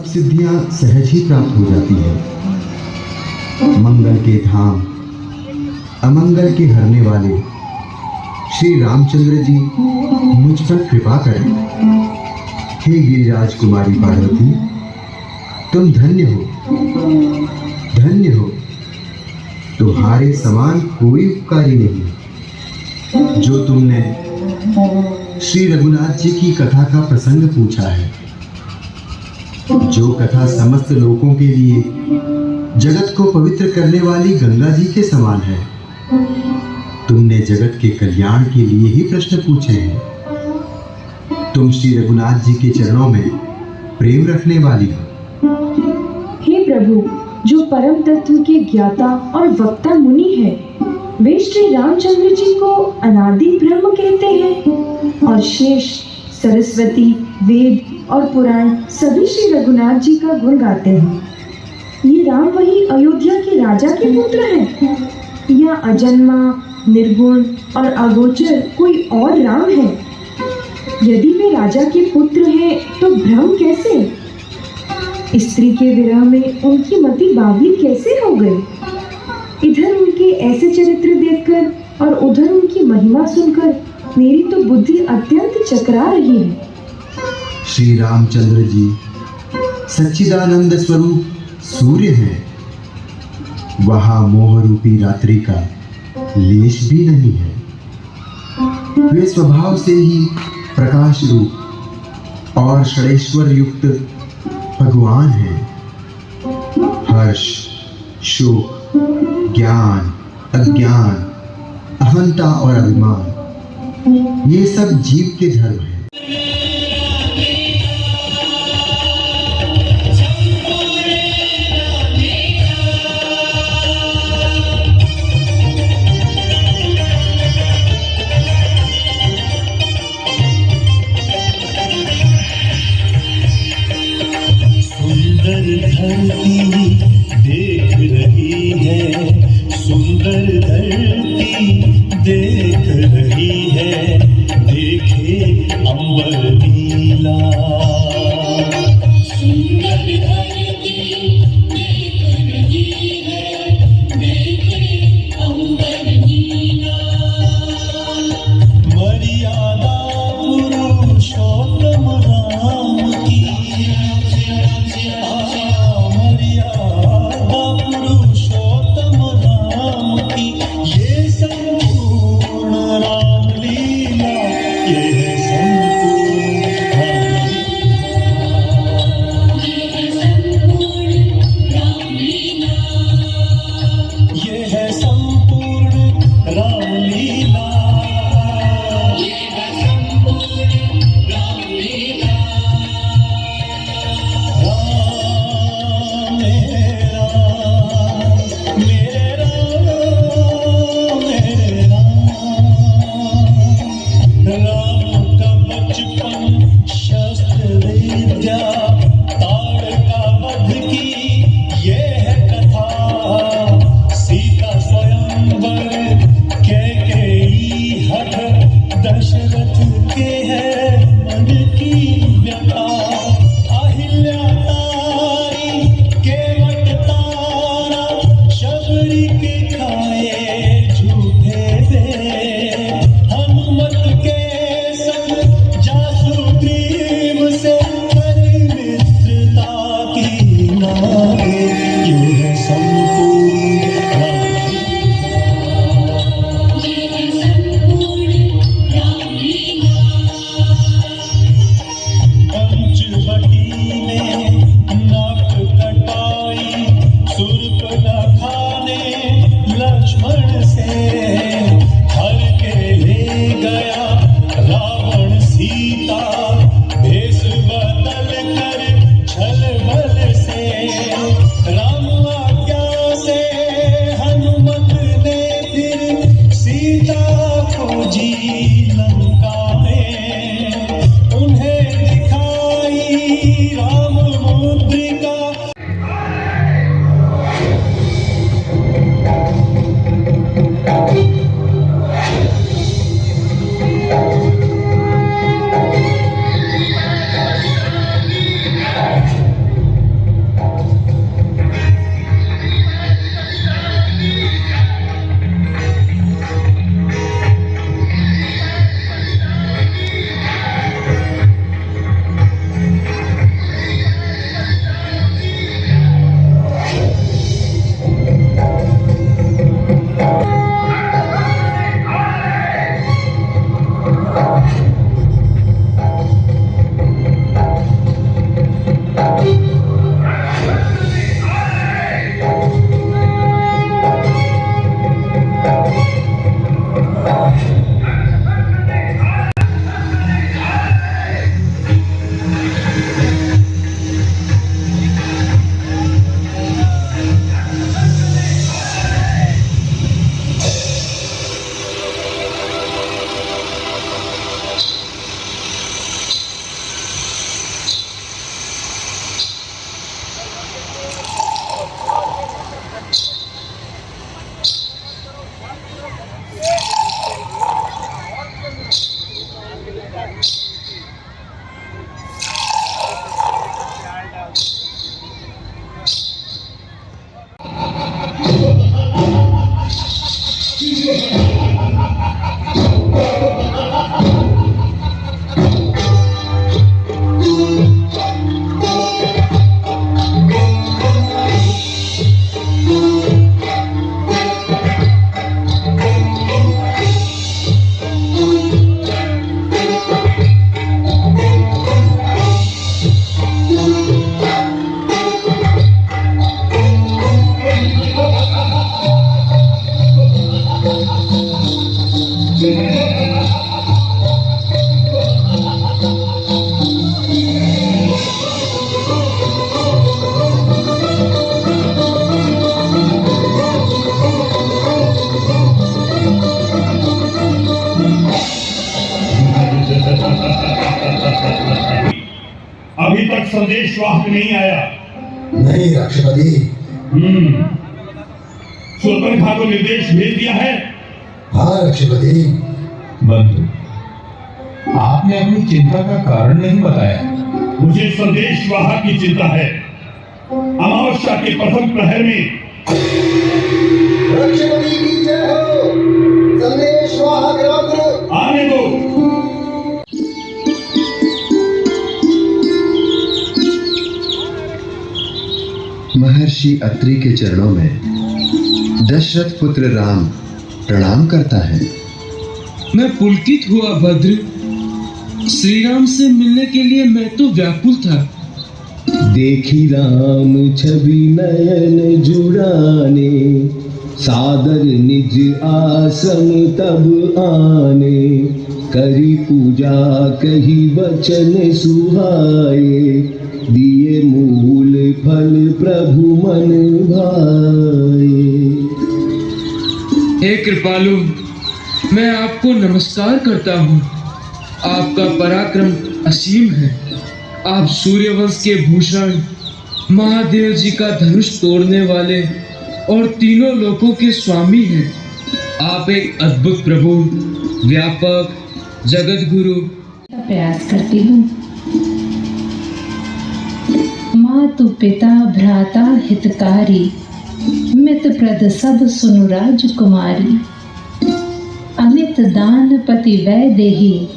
सिद्धियां सहज ही प्राप्त हो जाती है। मंगल के धाम अमंगल के हरने वाले श्री रामचंद्र जी मुझ पर कृपा करें। हे गिरिराज कुमारी पार्वती, तुम धन्य हो, धन्य हो। तुम्हारे समान कोई उपकारी नहीं। जो तुमने श्री रघुनाथ जी की कथा का प्रसंग पूछा है, जो कथा समस्त लोगों के लिए जगत को पवित्र करने वाली गंगा जी के समान है, तुमने जगत के कल्याण के लिए ही प्रश्न पूछे हैं। तुम श्री रघुनाथ जी के चरणों में प्रेम रखने वाली हो। हे प्रभु, जो परम तत्व के ज्ञाता और वक्ता मुनि है, वे श्री रामचंद्र जी को अनादि ब्रह्म कहते हैं और शेष, सरस्वती, वेद और पुराण सभी श्री रघुनाथ जी का गुण गाते हैं। ये राम वही अयोध्या के राजा के पुत्र हैं या अजन्मा, निर्गुण और अगोचर कोई और राम है? यदि वे राजा के पुत्र हैं तो भ्रम कैसे? स्त्री के विरह में उनकी मति बावली कैसे हो गई? इधर उनके ऐसे चरित्र देखकर और उधर उनकी महिमा सुनकर मेरी तो बुद्धि अत्यंत चकरा रही है। श्री रामचंद्र जी सच्चिदानंद स्वरूप सूर्य हैं। वहां मोह रूपी रात्रि का लेश भी नहीं है। वे स्वभाव से ही प्रकाश रूप और षडेश्वर युक्त भगवान हैं। हर्ष, शोक, ज्ञान, अज्ञान, अहंता और अभिमान, ये सब जीव के धर्म हैं। धरती देख रही है, सुंदर धरती देख रही है। देखे अभी तक संदेश वाहक नहीं आया। नहीं राष्ट्रपति। शूर्पणखा को निर्देश भेज दिया है। हाँ राष्ट्रपति। बंधु, आपने अपनी चिंता का कारण नहीं बताया। मुझे संदेश वाहक की चिंता है। अमावस्या के प्रथम प्रहर में राष्ट्रपति की जय हो। संदेश वाहक रौद्र आने दो। महर्षि अत्रि के चरणों में दशरथ पुत्र राम प्रणाम करता है। मैं पुलकित हुआ भद्र। श्री राम से मिलने के लिए मैं तो व्याकुल था। देखी राम छवि नयन जुड़ाने, सादर निज आसन तब आने, करी पूजा कही वचन सुहाए, दिए मूल फल प्रभु मन भाए। हे कृपालु, मैं आपको नमस्कार करता हूँ। आपका पराक्रम असीम है। आप सूर्यवंश के भूषण, महादेव जी का धनुष तोड़ने वाले और तीनों लोकों के स्वामी हैं। आप एक अद्भुत प्रभु, व्यापक, जगत गुरु। प्रयास करती हूँ। मातु पिता भ्राता हितकारी, मित प्रद सब सुनु राजकुमारी। अमित दान पति वै देही,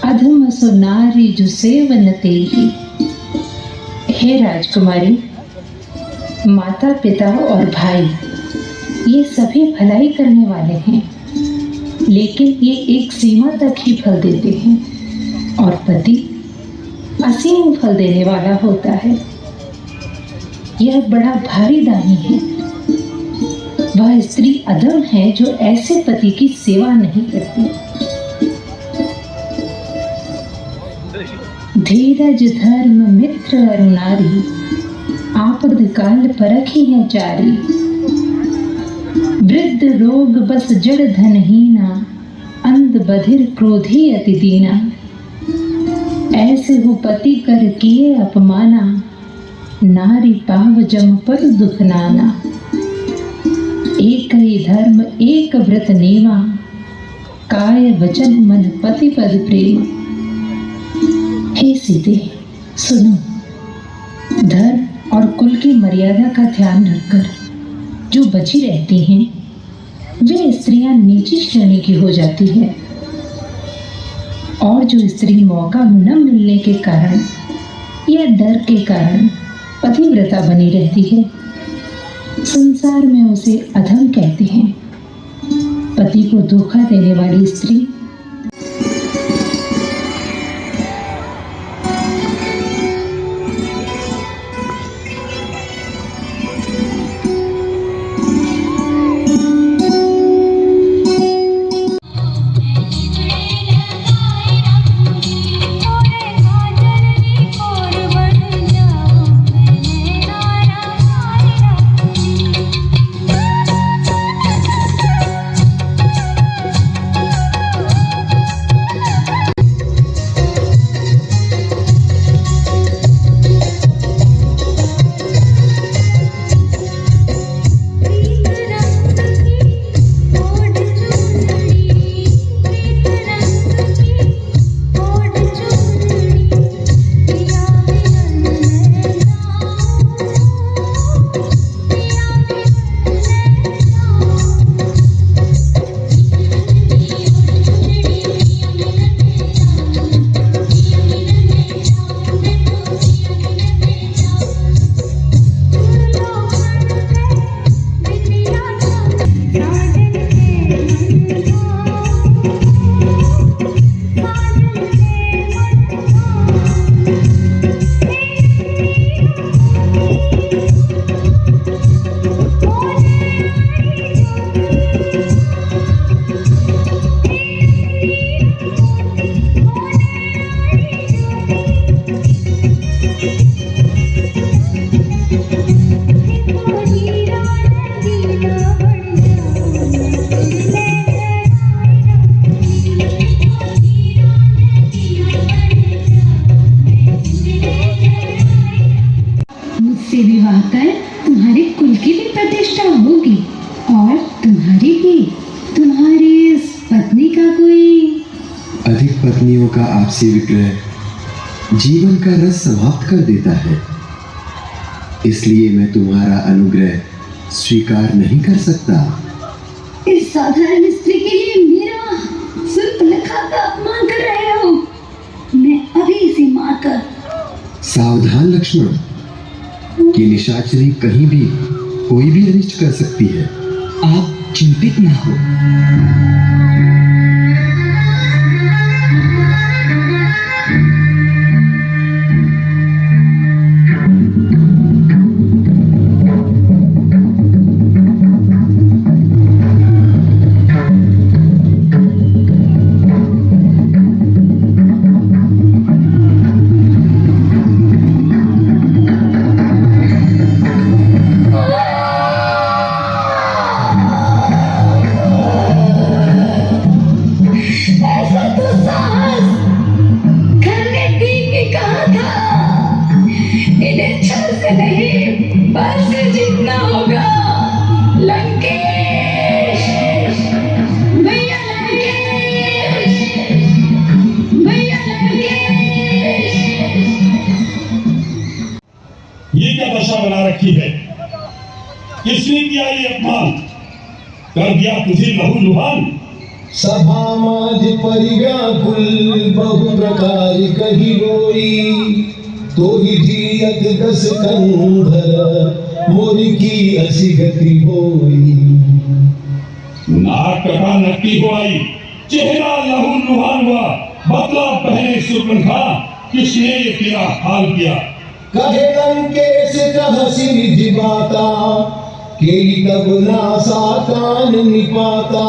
अधम सो नारी जो सेवन तेही। हे राजकुमारी, माता पिता और भाई ये सभी भलाई करने वाले हैं, लेकिन ये एक सीमा तक ही फल देते हैं और पति असीम फल देने वाला होता है। यह बड़ा भारी दानी है। वह स्त्री अधम है जो ऐसे पति की सेवा नहीं करती। धीरज धर्म मित्र अरुणारी, आपद काल परखी है चारी। वृद्ध रोग बस जड़ धनहीना, अंध बधिर क्रोधी अति दीना। ऐसे हो पति कर किए अपमाना, नारी पाव जम पर दुख नाना। एक ही धर्म एक व्रत नेवा, काय वचन मन पति पद प्रेम। हे सीते सुनो, धर्म और कुल की मर्यादा का ध्यान रखकर जो बची रहती हैं, वे स्त्रियां नीची श्रेणी की हो जाती है, और जो स्त्री मौका न मिलने के कारण या डर के कारण पतिव्रता बनी रहती है, संसार में उसे अधम कहते हैं। पति को धोखा देने वाली स्त्री पत्नियों का आपसी विक्रय जीवन का रस समाप्त कर देता है। इसलिए मैं तुम्हारा अनुग्रह स्वीकार नहीं कर सकता। इस साधारण स्त्री के लिए मेरा सुर्पनखा का अपमान कर रहे हो। मैं अभी इसे मारकर। सावधान लक्ष्मण, कि निशाचरी कहीं भी कोई भी अनिष्ट कर सकती है। आप चिंतित ना हो। ये क्या दशा बना रखी है? किसने किया ये अपमान? कर दिया तुझे लहू लुहान। सभा माज परिव्याकुल बहु प्रकार कही रोई, तो ही जियत दस कंधर मोरी की असी गति होई। नाक कटा नक्की हो आई, चेहरा लहू लुहान हुआ। बदला पहने सुर्पनखा, किसने ये तेरा हाल किया? कहे लंकेश कहसी निज बाता, के तब नासा कान निपाता।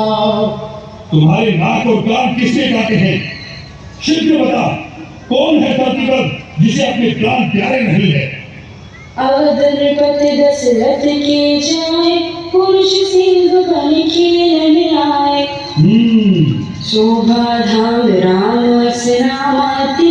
तुम्हारे नाक और कान किसने काटे हैं? शीघ्र बता, कौन है धरती पर जिसे अपने प्राण प्यारे नहीं है? अवधनपति दशरथ के जाए, पुरुष सिंह बन खेलन आए। शोभा धाम राम असनामाति,